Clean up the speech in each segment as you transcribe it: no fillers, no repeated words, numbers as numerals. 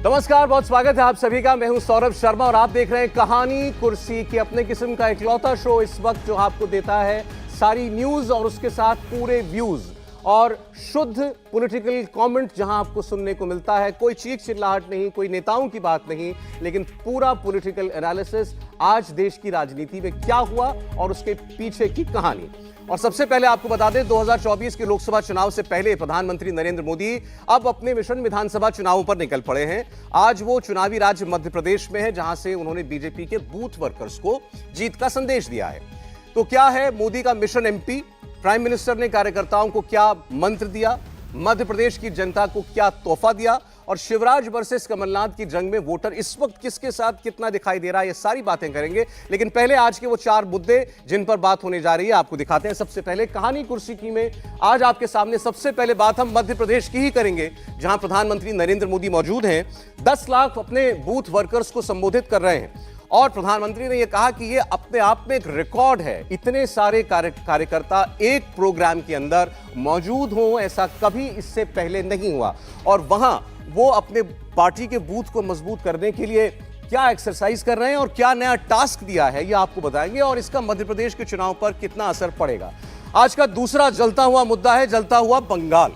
नमस्कार, बहुत स्वागत है आप सभी का। मैं हूं सौरभ शर्मा और आप देख रहे हैं कहानी कुर्सी की अपने किस्म का इकलौता शो इस वक्त जो आपको देता है सारी न्यूज और उसके साथ पूरे व्यूज और शुद्ध पॉलिटिकल कमेंट, जहां आपको सुनने को मिलता है कोई चीख चिल्लाहट नहीं, कोई नेताओं की बात नहीं, लेकिन पूरा पॉलिटिकल एनालिसिस, आज देश की राजनीति में क्या हुआ और उसके पीछे की कहानी। और सबसे पहले आपको बता दें, 2024 के लोकसभा चुनाव से पहले प्रधानमंत्री नरेंद्र मोदी अब अपने मिशन विधानसभा चुनावों पर निकल पड़े हैं। आज वो चुनावी राज्य मध्य प्रदेश में है, जहां से उन्होंने बीजेपी के बूथ वर्कर्स को जीत का संदेश दिया है। तो क्या है मोदी का मिशन एमपी? प्राइम मिनिस्टर ने कार्यकर्ताओं को क्या मंत्र दिया, मध्य प्रदेश की जनता को क्या तोहफा दिया, और शिवराज वर्सेस कमलनाथ की जंग में वोटर इस वक्त किसके साथ कितना दिखाई दे रहा है, ये सारी बातें करेंगे। लेकिन पहले आज के वो 4 मुद्दे जिन पर बात होने जा रही है आपको दिखाते हैं। सबसे पहले कहानी कुर्सी की में आज आपके सामने सबसे पहले बात हम मध्य प्रदेश की ही करेंगे, जहां प्रधानमंत्री नरेंद्र मोदी मौजूद हैं। 10 लाख अपने बूथ वर्कर्स को संबोधित कर रहे हैं और प्रधानमंत्री ने यह कहा कि यह अपने आप में एक रिकॉर्ड है, इतने सारे कार्यकर्ता एक प्रोग्राम के अंदर मौजूद हों, ऐसा कभी इससे पहले नहीं हुआ। और वहां वो अपने पार्टी के बूथ को मजबूत करने के लिए क्या एक्सरसाइज कर रहे हैं और क्या नया टास्क दिया है, यह आपको बताएंगे और इसका मध्य प्रदेश के चुनाव पर कितना असर पड़ेगा। आज का दूसरा जलता हुआ मुद्दा है जलता हुआ बंगाल।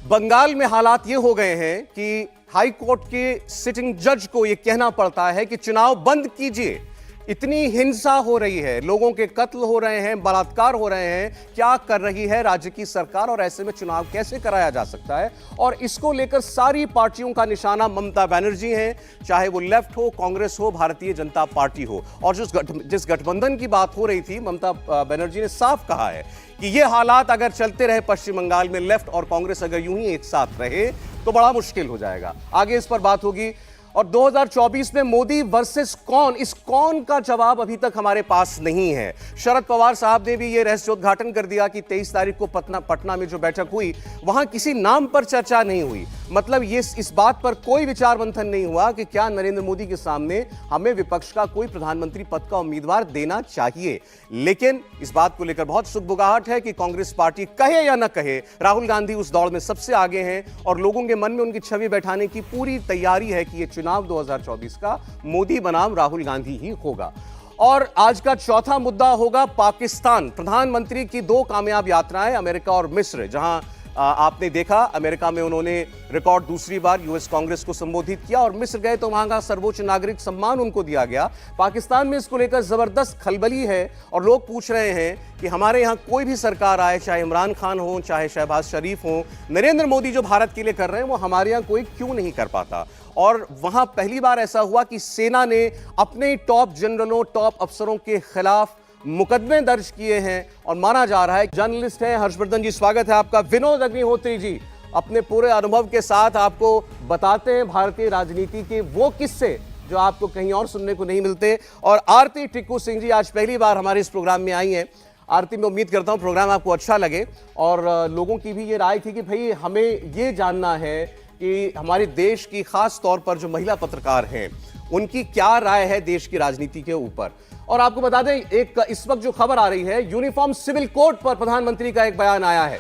बंगाल में हालात ये हो गए हैं कि हाई कोर्ट के सिटिंग जज को यह कहना पड़ता है कि चुनाव बंद कीजिए। इतनी हिंसा हो रही है, लोगों के कत्ल हो रहे हैं, बलात्कार हो रहे हैं, क्या कर रही है राज्य की सरकार और ऐसे में चुनाव कैसे कराया जा सकता है? और इसको लेकर सारी पार्टियों का निशाना ममता बनर्जी है, चाहे वो लेफ्ट हो, कांग्रेस हो, भारतीय जनता पार्टी हो। और जिस गठबंधन की बात हो रही थी, ममता बनर्जी ने साफ कहा है कि ये हालात अगर चलते रहे पश्चिम बंगाल में, लेफ्ट और कांग्रेस अगर यूं ही एक साथ रहे तो बड़ा मुश्किल हो जाएगा। आगे इस पर बात होगी। और 2024 में मोदी वर्सेस कौन, इस कौन का जवाब अभी तक हमारे पास नहीं है। शरद पवार साहब ने भी यह रहस्योद्घाटन कर दिया कि 23 तारीख को पटना में जो बैठक हुई वहां किसी नाम पर चर्चा नहीं हुई। मतलब ये इस बात पर कोई विचार मंथन नहीं हुआ कि क्या नरेंद्र मोदी के सामने हमें विपक्ष का कोई प्रधानमंत्री पद का उम्मीदवार देना चाहिए। लेकिन इस बात को लेकर बहुत सुगबुगाहट है कि कांग्रेस पार्टी कहे या न कहे, राहुल गांधी उस दौड़ में सबसे आगे हैं और लोगों के मन में उनकी छवि बैठाने की पूरी तैयारी है कि यह चुनाव 2024 का मोदी बनाम राहुल गांधी ही होगा। और आज का चौथा मुद्दा होगा पाकिस्तान। प्रधानमंत्री की 2 कामयाब यात्राएं, अमेरिका और मिस्र, जहां आपने देखा अमेरिका में उन्होंने रिकॉर्ड दूसरी बार यूएस कांग्रेस को संबोधित किया और मिस्र गए तो वहां का सर्वोच्च नागरिक सम्मान उनको दिया गया। पाकिस्तान में इसको लेकर जबरदस्त खलबली है और लोग पूछ रहे हैं कि हमारे यहां कोई भी सरकार आए, चाहे इमरान खान हो, चाहे शहबाज शरीफ हो, नरेंद्र मोदी जो भारत के लिए कर रहे हैं वो हमारे यहां कोई क्यों नहीं कर पाता। और वहां पहली बार ऐसा हुआ कि सेना ने अपने टॉप जनरलों, टॉप अफसरों के खिलाफ मुकदमे दर्ज किए हैं और माना जा रहा है। जर्नलिस्ट हैं हर्षवर्धन जी, स्वागत है आपका। विनोद अग्निहोत्री जी अपने पूरे अनुभव के साथ आपको बताते हैं भारतीय राजनीति के वो किस्से जो आपको कहीं और सुनने को नहीं मिलते। और आरती टिक्कू सिंह जी आज पहली बार हमारे इस प्रोग्राम में आई हैं। आरती, मैं उम्मीद करता हूं प्रोग्राम आपको अच्छा लगे और लोगों की भी ये राय थी कि भाई हमें ये जानना है कि हमारे देश की खास तौर पर जो महिला पत्रकार हैं उनकी क्या राय है देश की राजनीति के ऊपर। और आपको बता दें, एक इस वक्त जो खबर आ रही है, यूनिफॉर्म सिविल कोड पर प्रधानमंत्री का एक बयान आया है।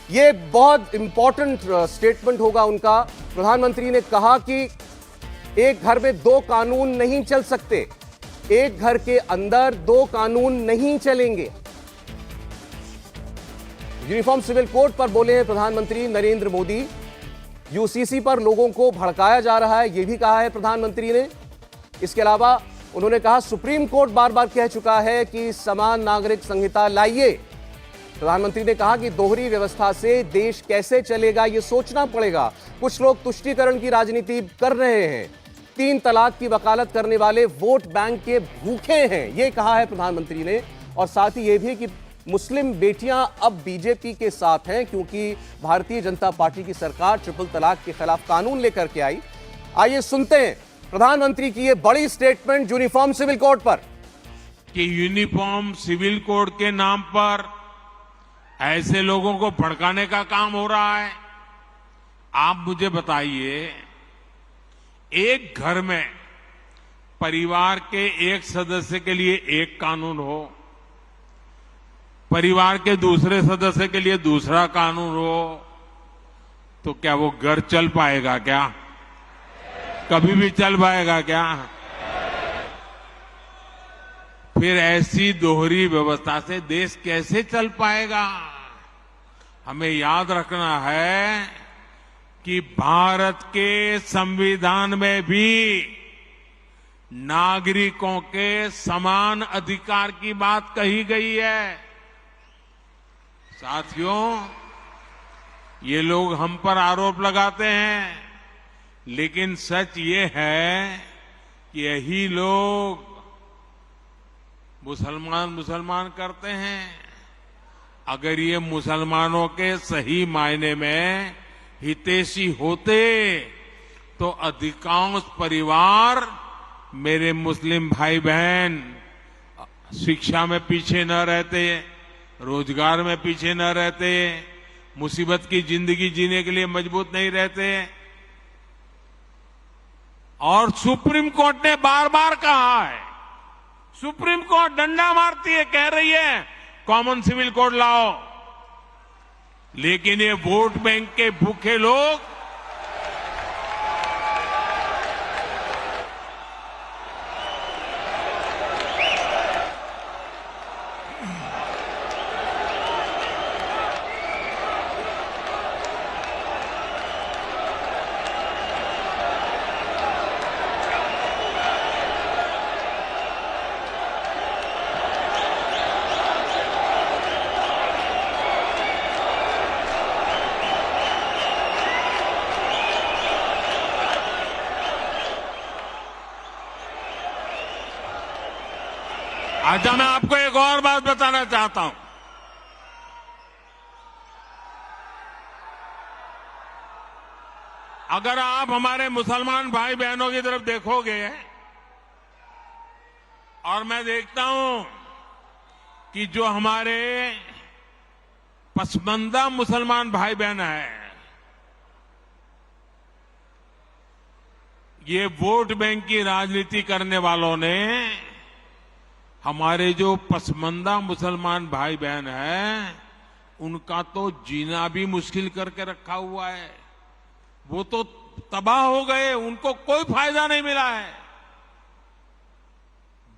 यह बहुत इंपॉर्टेंट स्टेटमेंट होगा उनका। प्रधानमंत्री ने कहा कि एक घर में 2 कानून नहीं चल सकते, एक घर के अंदर 2 कानून नहीं चलेंगे। यूनिफॉर्म सिविल कोड पर बोले हैं प्रधानमंत्री नरेंद्र मोदी। यूसीसी पर लोगों को भड़काया जा रहा है, यह भी कहा है प्रधानमंत्री ने। इसके अलावा उन्होंने कहा सुप्रीम कोर्ट बार बार कह चुका है कि समान नागरिक संहिता लाइए। प्रधानमंत्री ने कहा कि दोहरी व्यवस्था से देश कैसे चलेगा ये सोचना पड़ेगा। कुछ लोग तुष्टीकरण की राजनीति कर रहे हैं, 3 तलाक की वकालत करने वाले वोट बैंक के भूखे हैं, ये कहा है प्रधानमंत्री ने। और साथ ही ये भी कि मुस्लिम बेटियां अब बीजेपी के साथ हैं क्योंकि भारतीय जनता पार्टी की सरकार ट्रिपल तलाक के खिलाफ कानून लेकर के आई। आइए सुनते हैं प्रधानमंत्री की ये बड़ी स्टेटमेंट यूनिफॉर्म सिविल कोड पर। कि यूनिफॉर्म सिविल कोड के नाम पर ऐसे लोगों को भड़काने का काम हो रहा है। आप मुझे बताइए, एक घर में परिवार के एक सदस्य के लिए एक कानून हो, परिवार के दूसरे सदस्य के लिए दूसरा कानून हो, तो क्या वो घर चल पाएगा क्या? कभी भी चल पाएगा क्या? फिर ऐसी दोहरी व्यवस्था से देश कैसे चल पाएगा? हमें याद रखना है कि भारत के संविधान में भी नागरिकों के समान अधिकार की बात कही गई है। साथियों, ये लोग हम पर आरोप लगाते हैं, लेकिन सच ये है कि यही लोग मुसलमान करते हैं। अगर ये मुसलमानों के सही मायने में हितैषी होते तो अधिकांश परिवार, मेरे मुस्लिम भाई बहन, शिक्षा में पीछे न रहते, रोजगार में पीछे न रहते, मुसीबत की जिंदगी जीने के लिए मजबूत नहीं रहते। और सुप्रीम कोर्ट ने बार बार कहा है, सुप्रीम कोर्ट डंडा मारती है, कह रही है कॉमन सिविल कोड लाओ, लेकिन ये वोट बैंक के भूखे लोग अच्छा, मैं आपको एक और बात बताना चाहता हूं। अगर आप हमारे मुसलमान भाई बहनों की तरफ देखोगे, और मैं देखता हूं कि जो हमारे पसमानदा मुसलमान भाई बहन हैं, ये वोट बैंक की राजनीति करने वालों ने हमारे जो पसमानदा मुसलमान भाई बहन हैं, उनका तो जीना भी मुश्किल करके रखा हुआ है। वो तो तबाह हो गए, उनको कोई फायदा नहीं मिला है।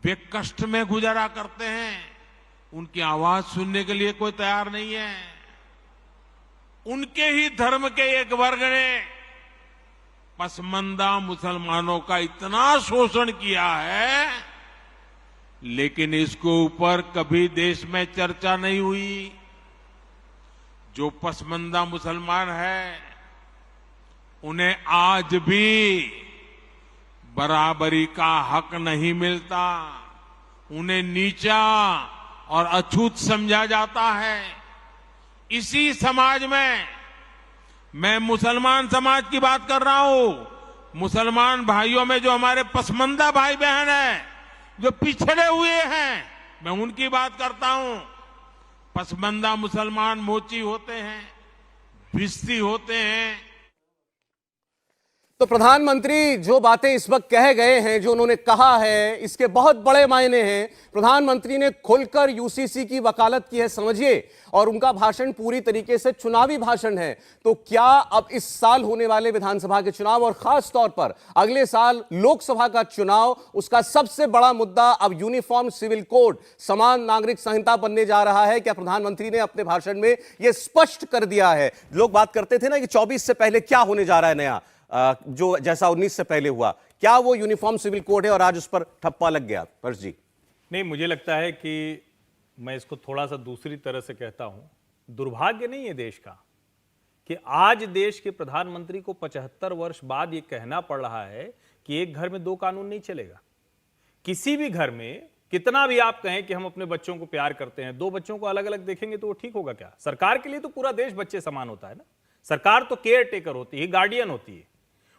वे कष्ट में गुजारा करते हैं, उनकी आवाज सुनने के लिए कोई तैयार नहीं है। उनके ही धर्म के एक वर्ग ने पसमानदा मुसलमानों का इतना शोषण किया है, लेकिन इसके ऊपर कभी देश में चर्चा नहीं हुई। जो पसमानदा मुसलमान है, उन्हें आज भी बराबरी का हक नहीं मिलता, उन्हें नीचा और अछूत समझा जाता है। इसी समाज में मैं मुसलमान समाज की बात कर रहा हूं। मुसलमान भाइयों में जो हमारे पसमानदा भाई बहन हैं, जो पिछड़े हुए हैं, मैं उनकी बात करता हूं। पसमानदा मुसलमान मोची होते हैं, भिस्ती होते हैं। तो प्रधानमंत्री जो बातें इस वक्त कह गए हैं, जो उन्होंने कहा है, इसके बहुत बड़े मायने हैं। प्रधानमंत्री ने खुलकर यूसीसी की वकालत की है, समझिए, और उनका भाषण पूरी तरीके से चुनावी भाषण है। तो क्या अब इस साल होने वाले विधानसभा के चुनाव और खास तौर पर अगले साल लोकसभा का चुनाव, उसका सबसे बड़ा मुद्दा अब यूनिफॉर्म सिविल कोड, समान नागरिक संहिता बनने जा रहा है? क्या प्रधानमंत्री ने अपने भाषण में यह स्पष्ट कर दिया है? लोग बात करते थे ना कि 24 से पहले क्या होने जा रहा है नया, जो जैसा 19 से पहले हुआ, क्या वो यूनिफॉर्म सिविल कोड है और आज उस पर ठप्पा लग गया? हर्ष जी। नहीं, मुझे लगता है कि मैं इसको थोड़ा सा दूसरी तरह से कहता हूं। दुर्भाग्य नहीं है देश का कि आज देश के प्रधानमंत्री को 75 वर्ष बाद यह कहना पड़ रहा है कि एक घर में दो कानून नहीं चलेगा। किसी भी घर में कितना भी आप कहें कि हम अपने बच्चों को प्यार करते हैं, दो बच्चों को अलग अलग देखेंगे तो वो ठीक होगा क्या? सरकार के लिए तो पूरा देश बच्चे समान होता है ना। सरकार तो केयर टेकर होती है, गार्डियन होती है।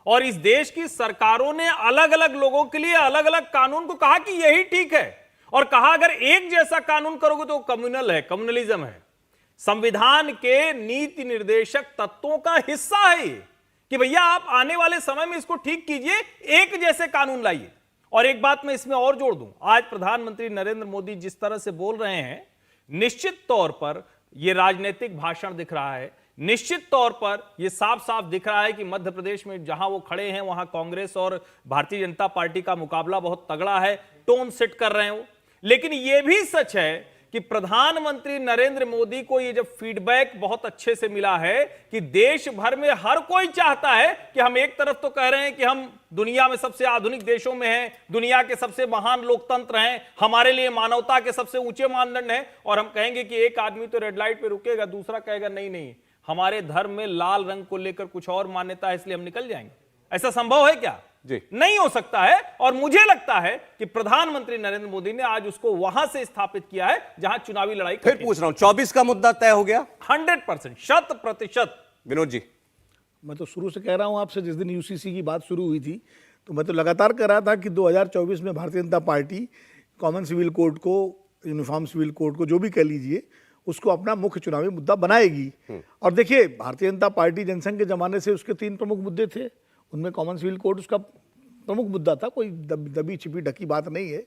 और इस देश की सरकारों ने अलग अलग लोगों के लिए अलग अलग कानून को कहा कि यही ठीक है, और कहा अगर एक जैसा कानून करोगे तो कम्युनल है, कम्युनलिज्म है। संविधान के नीति निर्देशक तत्वों का हिस्सा है कि भैया आप आने वाले समय में इसको ठीक कीजिए, एक जैसे कानून लाइए। और एक बात मैं इसमें और जोड़ दूं, आज प्रधानमंत्री नरेंद्र मोदी जिस तरह से बोल रहे हैं, निश्चित तौर पर यह राजनीतिक भाषण दिख रहा है निश्चित तौर पर यह साफ साफ दिख रहा है कि मध्य प्रदेश में जहां वो खड़े हैं वहां कांग्रेस और भारतीय जनता पार्टी का मुकाबला बहुत तगड़ा है, टोन सेट कर रहे हैं वो। लेकिन यह भी सच है कि प्रधानमंत्री नरेंद्र मोदी को यह जब फीडबैक बहुत अच्छे से मिला है कि देश भर में हर कोई चाहता है कि हम एक तरफ तो कह रहे हैं कि हम दुनिया में सबसे आधुनिक देशों में हैं, दुनिया के सबसे महान लोकतंत्र हैं, हमारे लिए मानवता के सबसे ऊंचे मानदंड हैं, और हम कहेंगे कि एक आदमी तो रेड लाइट पे रुकेगा, दूसरा कहेगा नहीं नहीं हमारे धर्म में लाल रंग को लेकर कुछ और मान्यता है इसलिए हम निकल जाएंगे। ऐसा संभव है क्या? जी नहीं हो सकता है। और मुझे लगता है कि प्रधानमंत्री नरेंद्र मोदी ने आज उसको वहां से स्थापित किया है जहां चुनावी लड़ाई फिर पूछ रहा हूं, 24 का मुद्दा तय हो गया 100%, 100%। विनोद जी, मैं तो शुरू से कह रहा हूं आपसे, जिस दिन यूसीसी की बात शुरू हुई थी तो मैं तो लगातार कह रहा था कि 2024 में Bharatiya Janata party common civil code को, यूनिफॉर्म सिविल कोड को, जो भी कह लीजिए, उसको अपना मुख्य चुनावी मुद्दा बनाएगी। और देखिए, भारतीय जनता पार्टी जनसंघ के जमाने से उसके 3 प्रमुख मुद्दे थे, उनमें कॉमन सिविल कोड उसका प्रमुख मुद्दा था, कोई दबी छिपी ढकी बात नहीं है।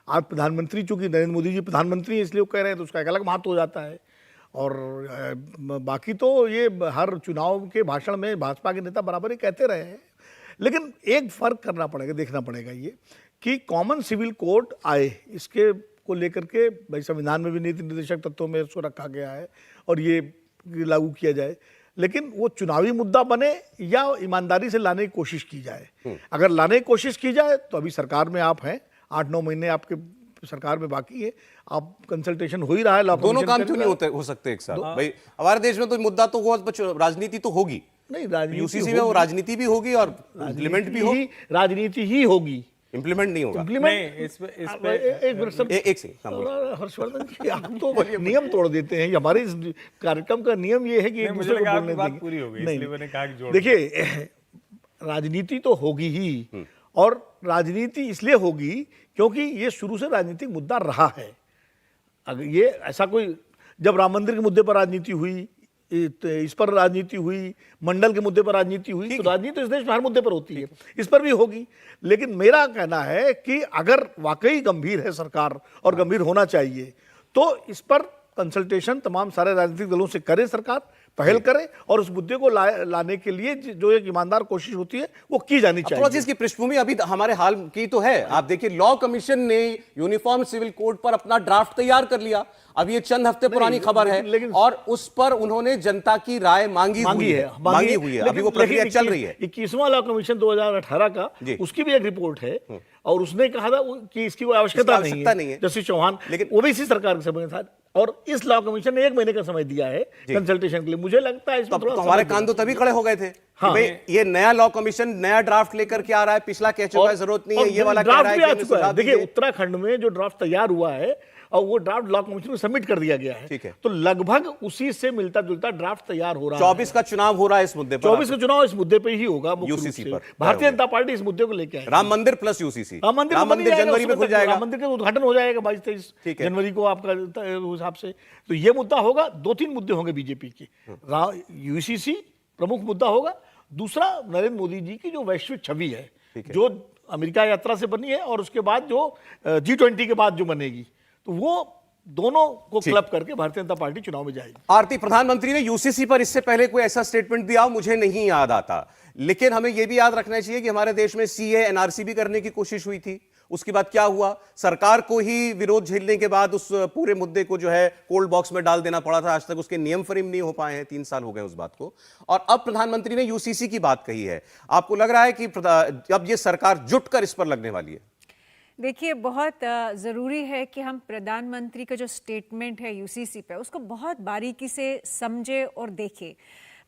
आज प्रधानमंत्री, चूंकि नरेंद्र मोदी जी प्रधानमंत्री हैं इसलिए वो कह रहे हैं, तो उसका एक अलग महत्व हो जाता है। और बाकी तो ये हर चुनाव के भाषण में भाजपा के नेता बराबर ही कहते रहे हैं। लेकिन एक फर्क करना पड़ेगा, देखना पड़ेगा ये कि कॉमन सिविल कोड आए, इसके को लेकर के भाई संविधान में भी नीति निर्देशक तत्वों में इसको रखा गया है और ये लागू किया जाए, लेकिन वो चुनावी मुद्दा बने या ईमानदारी से लाने की कोशिश की जाए। अगर लाने की कोशिश की जाए तो अभी सरकार में आप हैं, 8-9 महीने आपके सरकार में बाकी है, आप कंसल्टेशन हो ही रहा है। दोनों काम क्यों नहीं हो सकते एक साथ? भाई हमारे देश में तो मुद्दा तो हुआ, राजनीति तो होगी। नहीं, राजनीति यूसीसी में वो राजनीति भी होगी और इम्प्लीमेंट भी होगी। राजनीति ही होगी, इम्प्लीमेंट नहीं होगा। एक सेकंड हर्षवर्धन जी, आप तो नियम तोड़ देते हैं। हमारे इस कार्यक्रम का नियम ये है कि एक दूसरे को बोलने बात पूरी हो गई, इसलिए मैंने कहा कि जोड़। देखिए, राजनीति तो होगी ही, और राजनीति इसलिए होगी क्योंकि ये शुरू से राजनीतिक मुद्दा रहा है। अगर ये ऐसा कोई, जब राम मंदिर के मुद्दे पर राजनीति हुई, इस पर राजनीति हुई, मंडल के मुद्दे पर राजनीति हुई, तो राजनीति तो इस देश में हर मुद्दे पर होती है, इस पर भी होगी। लेकिन मेरा कहना है कि अगर वाकई गंभीर है सरकार और गंभीर होना चाहिए, तो इस पर कंसल्टेशन तमाम सारे राजनीतिक दलों से करे, सरकार पहल करे, और उस मुद्दे को लाने के लिए जो एक ईमानदार कोशिश होती है वो की जानी चाहिए। थोड़ा सी इसकी पृष्ठभूमि अभी हमारे हाल की तो है। आप देखिए, लॉ कमीशन ने यूनिफॉर्म सिविल कोड पर अपना ड्राफ्ट तैयार कर लिया, अब ये चंद हफ्ते पुरानी खबर है, और उस पर उन्होंने जनता की राय मांगी हुई है। अभी वो प्रक्रिया चल रही है। 21वां लॉ कमीशन 2018 का, उसकी भी एक रिपोर्ट है, और उसने कहा था कि इसकी कोई आवश्यकता नहीं है, जस्टिस चौहान, लेकिन वो भी इसी सरकार के समय था, और इस लॉ कमीशन ने 1 महीने का समय दिया है कंसल्टेशन के लिए। मुझे लगता है इसमें थोड़ा हमारे कान तो तभी खड़े हो गए थे। हाँ, भाई ये नया लॉ कमीशन नया ड्राफ्ट लेकर के आ रहा है, पिछला कह चुका है, जरूरत नहीं है, ये वाला कह रहा है। देखिए, उत्तराखंड में जो ड्राफ्ट तैयार हुआ है और वो ड्राफ्ट लॉ कमीशन को सबमिट कर दिया गया है, ठीक है, तो लगभग उसी से मिलता जुलता ड्राफ्ट तैयार हो रहा है। 24 का चुनाव हो रहा है इस मुद्दे पर, 24 का चुनाव इस मुद्दे पे ही होगा, यूसीसी पर। भारतीय जनता पार्टी इस मुद्दे को लेके आएगी। राम मंदिर प्लस यूसीसी, राम मंदिर जनवरी में खुल जाएगा, राम मंदिर का उद्घाटन हो जाएगा 22-23 जनवरी को आपका हिसाब से। तो ये मुद्दा होगा, 2-3 मुद्दे होंगे बीजेपी के। यूसीसी प्रमुख मुद्दा होगा, दूसरा नरेंद्र मोदी जी की जो वैश्विक छवि है, जो अमेरिका यात्रा से बनी है, और उसके बाद जो G20 के बाद जो बनेगी, तो वो दोनों को क्लब करके भारतीय जनता पार्टी चुनाव में जाएगी। आरती, प्रधानमंत्री ने यूसीसी पर इससे पहले कोई ऐसा स्टेटमेंट दिया मुझे नहीं याद आता, लेकिन हमें यह भी याद रखना चाहिए कि हमारे देश में सीए एनआरसी भी करने की कोशिश हुई थी। उसके बाद क्या हुआ? सरकार को ही विरोध झेलने के बाद उस पूरे मुद्दे को जो है कोल्ड बॉक्स में डाल देना पड़ा था। आज तक उसके नियम फरीम नहीं हो पाए हैं, 3 साल हो गए उस बात को, और अब प्रधानमंत्री ने यूसीसी की बात कही है। आपको लग रहा है कि अब ये सरकार जुटकर इस पर लगने वाली है? देखिए, बहुत ज़रूरी है कि हम प्रधानमंत्री का जो स्टेटमेंट है यूसीसी पे, उसको बहुत बारीकी से समझे और देखें।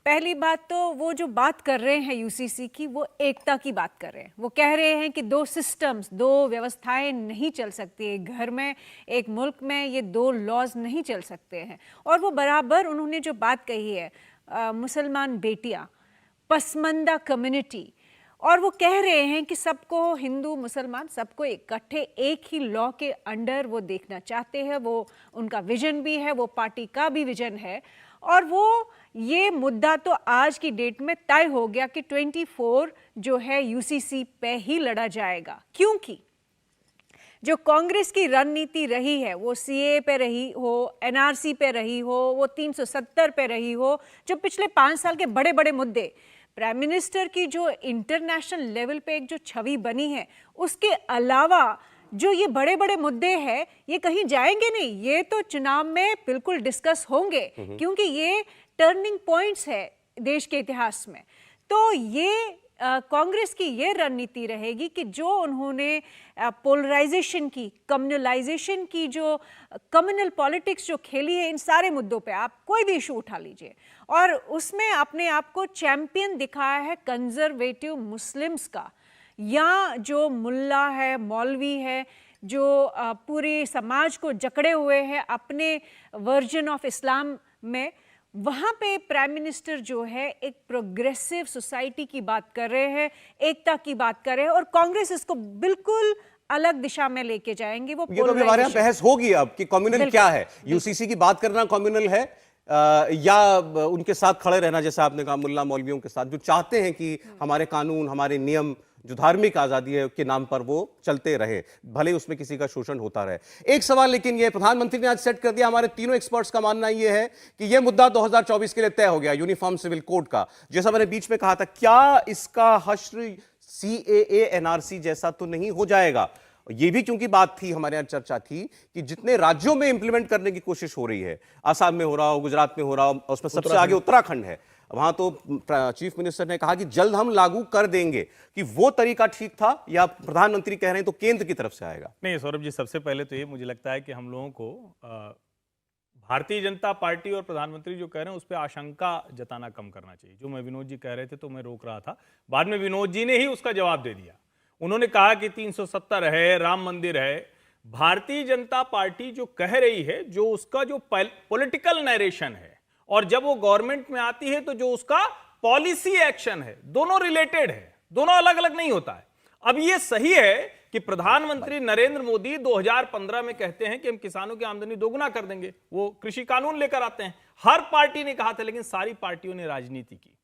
पहली बात तो वो जो बात कर रहे हैं यूसीसी की, वो एकता की बात कर रहे हैं। वो कह रहे हैं कि 2 सिस्टम्स, 2 व्यवस्थाएं नहीं चल सकती। एक घर में, एक मुल्क में ये 2 लॉज नहीं चल सकते हैं। और वो बराबर उन्होंने जो बात कही है, मुसलमान बेटियां, पसमानदा कम्युनिटी, और वो कह रहे हैं कि सबको, हिंदू मुसलमान सबको इकट्ठे एक ही लॉ के अंडर वो देखना चाहते हैं। वो उनका विजन भी है, वो पार्टी का भी विजन है, और वो ये मुद्दा तो आज की डेट में तय हो गया कि 24 जो है यूसीसी पे ही लड़ा जाएगा। क्योंकि जो कांग्रेस की रणनीति रही है, वो सीए पे रही हो, एनआरसी पे रही हो, वो 370 पे रही हो, जो पिछले 5 साल के बड़े बड़े मुद्दे, प्राइम मिनिस्टर की जो इंटरनेशनल लेवल पे एक जो छवि बनी है, उसके अलावा जो ये बड़े बड़े मुद्दे हैं, ये कहीं जाएंगे नहीं। ये तो चुनाव में बिल्कुल डिस्कस होंगे, क्योंकि ये टर्निंग पॉइंट्स है देश के इतिहास में। तो ये कांग्रेस की ये रणनीति रहेगी कि जो उन्होंने पोलराइजेशन की, कम्युनलाइजेशन की, जो कम्युनल पॉलिटिक्स जो खेली है इन सारे मुद्दों पे, आप कोई भी इशू उठा लीजिए, और उसमें अपने आप को चैंपियन दिखाया है कंजर्वेटिव मुस्लिम्स का, या जो मुल्ला है, मौलवी है, जो पूरे समाज को जकड़े हुए हैं अपने वर्जन ऑफ इस्लाम में, वहां पे प्राइम मिनिस्टर जो है एक प्रोग्रेसिव सोसाइटी की बात कर रहे हैं, एकता की बात कर रहे हैं, और कांग्रेस इसको बिल्कुल अलग दिशा में लेके जाएंगे। वो ये तो हमारे यहाँ बहस होगी अब कि कम्युनल क्या है। यूसीसी की बात करना कम्युनल है या उनके साथ खड़े रहना, जैसे आपने कहा मुल्ला मौलवियों के साथ, जो चाहते हैं कि हमारे कानून, हमारे नियम, जो धार्मिक आजादी है के नाम पर वो चलते रहे, भले उसमें किसी का शोषण होता रहे। एक सवाल लेकिन ये प्रधानमंत्री ने आज सेट कर दिया, हमारे तीनों एक्सपर्ट्स का मानना ये है कि ये मुद्दा 2024 के लिए तय हो गया, यूनिफॉर्म सिविल कोड का। जैसा मैंने बीच में कहा था, क्या इसका हश्र सीएए एनआरसी जैसा तो नहीं हो जाएगा? ये भी क्योंकि बात थी, हमारे यहां चर्चा थी कि जितने राज्यों में इंप्लीमेंट करने की कोशिश हो रही है, आसाम में हो रहा हो, गुजरात में हो रहा हो, उसमें सबसे आगे उत्तराखंड है, वहां तो चीफ मिनिस्टर ने कहा कि जल्द हम लागू कर देंगे। कि वो तरीका ठीक था, या प्रधानमंत्री कह रहे हैं तो केंद्र की तरफ से आएगा? नहीं सौरभ जी, सबसे पहले तो ये मुझे लगता है कि हम लोगों को भारतीय जनता पार्टी और प्रधानमंत्री जो कह रहे हैं उस पर आशंका जताना कम करना चाहिए। जो मैं विनोद जी कह रहे थे तो मैं रोक रहा था, बाद में विनोद जी ने ही उसका जवाब दे दिया। उन्होंने कहा कि 370 है, राम मंदिर है। भारतीय जनता पार्टी जो कह रही है, जो उसका जो पॉलिटिकल नरेशन है, और जब वो गवर्नमेंट में आती है तो जो उसका पॉलिसी एक्शन है, दोनों रिलेटेड है, दोनों अलग अलग नहीं होता है। अब ये सही है कि प्रधानमंत्री नरेंद्र मोदी 2015 में कहते हैं कि हम किसानों की आमदनी दोगुना कर देंगे, वो कृषि कानून लेकर आते हैं। हर पार्टी ने कहा था, लेकिन सारी पार्टियों ने राजनीति की।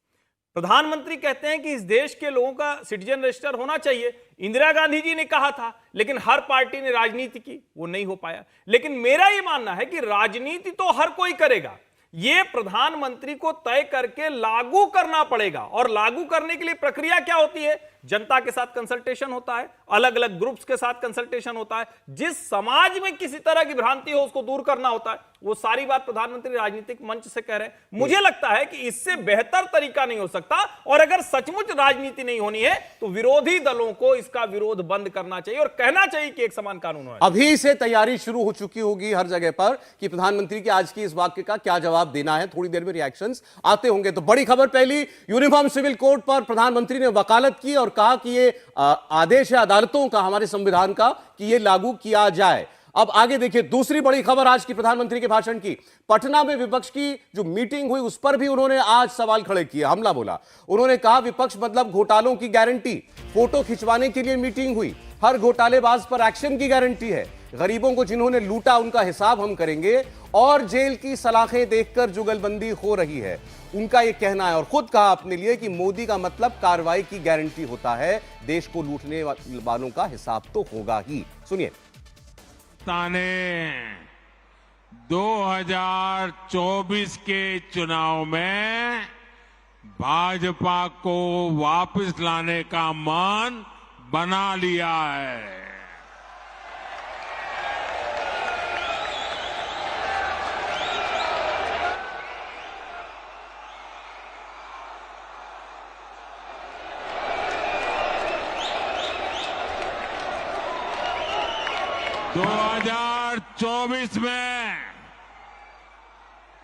प्रधानमंत्री कहते हैं कि इस देश के लोगों का सिटीजन रजिस्टर होना चाहिए, इंदिरा गांधी जी ने कहा था, लेकिन हर पार्टी ने राजनीति की, वो नहीं हो पाया। लेकिन मेरा ये मानना है कि राजनीति तो हर कोई करेगा, ये प्रधानमंत्री को तय करके लागू करना पड़ेगा। और लागू करने के लिए प्रक्रिया क्या होती है? जनता के साथ कंसल्टेशन होता है, अलग अलग ग्रुप्स के साथ कंसल्टेशन होता है, जिस समाज में किसी तरह की भ्रांति हो उसको दूर करना होता है। वो सारी बात प्रधानमंत्री राजनीतिक मंच से कह रहे हैं। मुझे लगता है कि इससे बेहतर तरीका नहीं हो सकता, और अगर सचमुच राजनीति नहीं होनी है तो विरोधी दलों को इसका विरोध बंद करना चाहिए और कहना चाहिए कि एक समान कानून हो। अभी से तैयारी शुरू हो चुकी होगी हर जगह पर कि प्रधानमंत्री की आज की इस वाक्य का क्या जवाब देना है। थोड़ी देर में रिएक्शंस आते होंगे। तो बड़ी खबर पहली, यूनिफॉर्म सिविल कोड पर प्रधानमंत्री ने वकालत की और कहा कि ये आदेश है अदालतों का, हमारे संविधान का, कि ये लागू किया जाए। अब आगे देखिए दूसरी बड़ी खबर आज की प्रधानमंत्री के भाषण की। पटना में विपक्ष की जो मीटिंग हुई उस पर भी उन्होंने आज सवाल खड़े किए, हमला बोला। उन्होंने कहा विपक्ष मतलब घोटालों की गारंटी, फोटो खिंचवाने के लिए मीटिंग हुई, हर घोटालेबाज पर एक्शन की गारंटी है, गरीबों को जिन्होंने लूटा उनका हिसाब हम करेंगे, और जेल की सलाखें देखकर जुगलबंदी हो रही है, उनका यह कहना है। और खुद कहा अपने लिए कि मोदी का मतलब कार्रवाई की गारंटी होता है, देश को लूटने वालों का हिसाब तो होगा ही। सुनिए। 2024 के चुनाव में भाजपा को वापस लाने का मन बना लिया है। दो 2024 में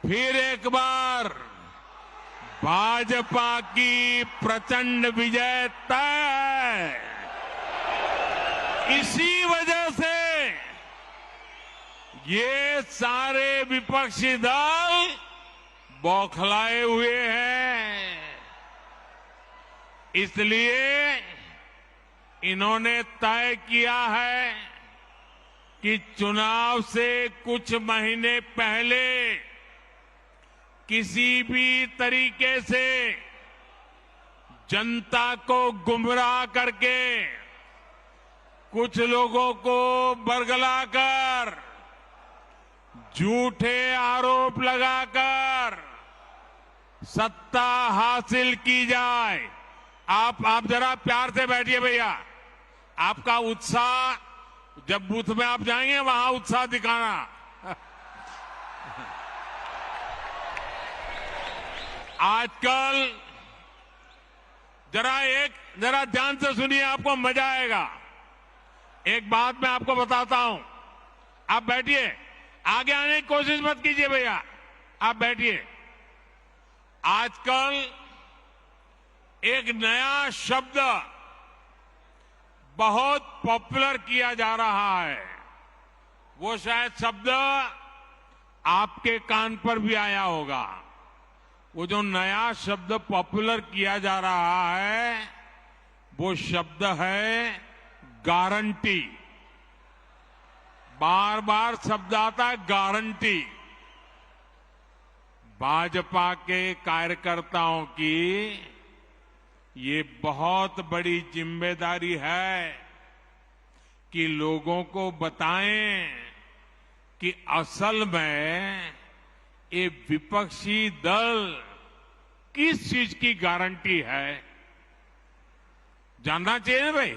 फिर एक बार भाजपा की प्रचंड विजय तय है। इसी वजह से ये सारे विपक्षी दल बौखलाए हुए हैं। इसलिए इन्होंने तय किया है कि चुनाव से कुछ महीने पहले किसी भी तरीके से जनता को गुमराह करके कुछ लोगों को बरगलाकर, झूठे आरोप लगाकर सत्ता हासिल की जाए। आप जरा प्यार से बैठिए भैया। आपका उत्साह, जब बूथ में आप जाएंगे वहां उत्साह दिखाना। आजकल जरा ध्यान से सुनिए, आपको मजा आएगा। एक बात मैं आपको बताता हूं। आप बैठिए, आगे आने की कोशिश मत कीजिए भैया, आप बैठिए। आजकल एक नया शब्द बहुत पॉपुलर किया जा रहा है। वो शायद शब्द आपके कान पर भी आया होगा। वो जो नया शब्द पॉपुलर किया जा रहा है, वो शब्द है गारंटी। बार बार शब्द आता है गारंटी। भाजपा के कार्यकर्ताओं की ये बहुत बड़ी जिम्मेदारी है कि लोगों को बताएं कि असल में ये विपक्षी दल किस चीज की गारंटी है। जानना चाहिए ना भाई,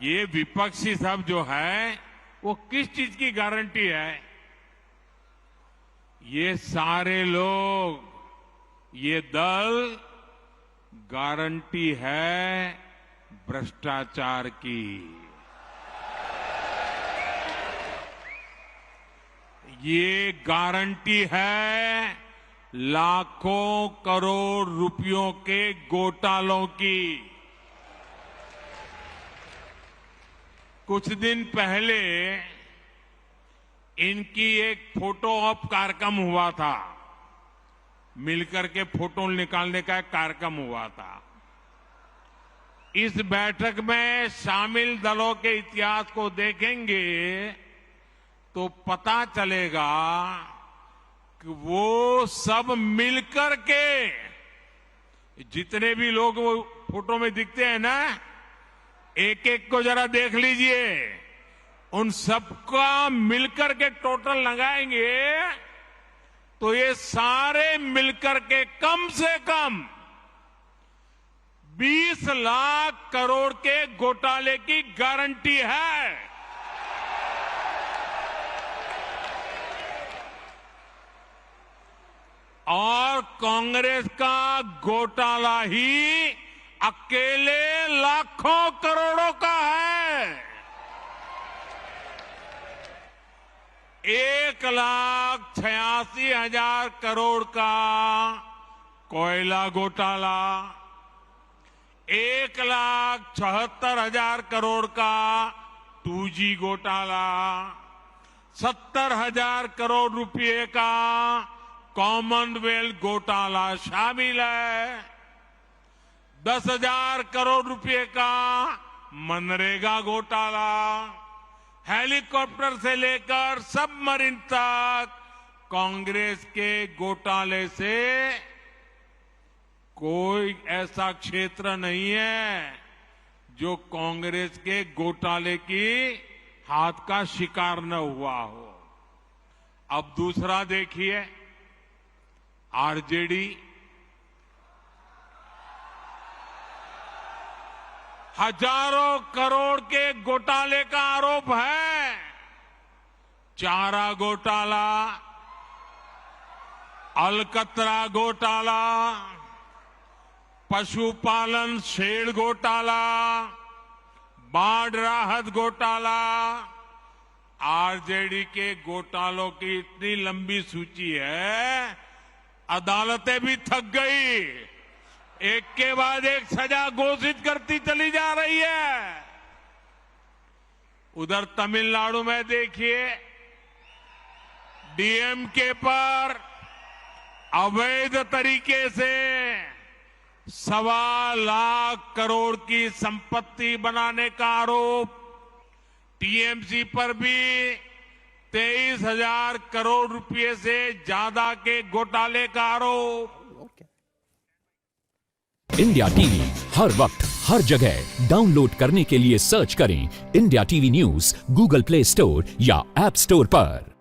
ये विपक्षी सब जो है वो किस चीज की गारंटी है। ये सारे लोग, ये दल गारंटी है भ्रष्टाचार की। ये गारंटी है लाखों करोड़ रुपयों के घोटालों की। कुछ दिन पहले इनकी एक फोटो ऑप कार्यक्रम हुआ था। मिलकर के फोटो निकालने का एक कार्यक्रम हुआ था। इस बैठक में शामिल दलों के इतिहास को देखेंगे तो पता चलेगा कि वो सब मिलकर के, जितने भी लोग वो फोटो में दिखते हैं ना, एक एक को जरा देख लीजिए। उन सबका मिलकर के टोटल लगाएंगे तो ये सारे मिलकर के कम से कम 20 लाख करोड़ के घोटाले की गारंटी है। और कांग्रेस का घोटाला ही अकेले लाखों करोड़ों का है। 1,86,000 करोड़ का कोयला घोटाला, 1,76,000 करोड़ का 2G घोटाला, 70,000 करोड़ रुपए का कॉमनवेल्थ घोटाला शामिल है, 10,000 करोड़ रुपए का मनरेगा घोटाला, हेलीकॉप्टर से लेकर सबमरीन तक कांग्रेस के घोटाले से कोई ऐसा क्षेत्र नहीं है जो कांग्रेस के घोटाले की हाथ का शिकार न हुआ हो। अब दूसरा देखिए, आरजेडी हजारों करोड़ के घोटाले का आरोप है। चारा घोटाला, अलकतरा घोटाला, पशुपालन शेड घोटाला, बाढ़ राहत घोटाला। आरजेडी के घोटालों की इतनी लंबी सूची है, अदालतें भी थक गई। एक के बाद एक सजा घोषित करती चली जा रही है। उधर तमिलनाडु में देखिए, डीएमके पर अवैध तरीके से 1.25 लाख करोड़ की संपत्ति बनाने का आरोप, टीएमसी पर भी 23,000 करोड़ रुपए से ज्यादा के घोटाले का आरोप। इंडिया टीवी हर वक्त हर जगह डाउनलोड करने के लिए सर्च करें India TV news Google play store या ऐप स्टोर पर।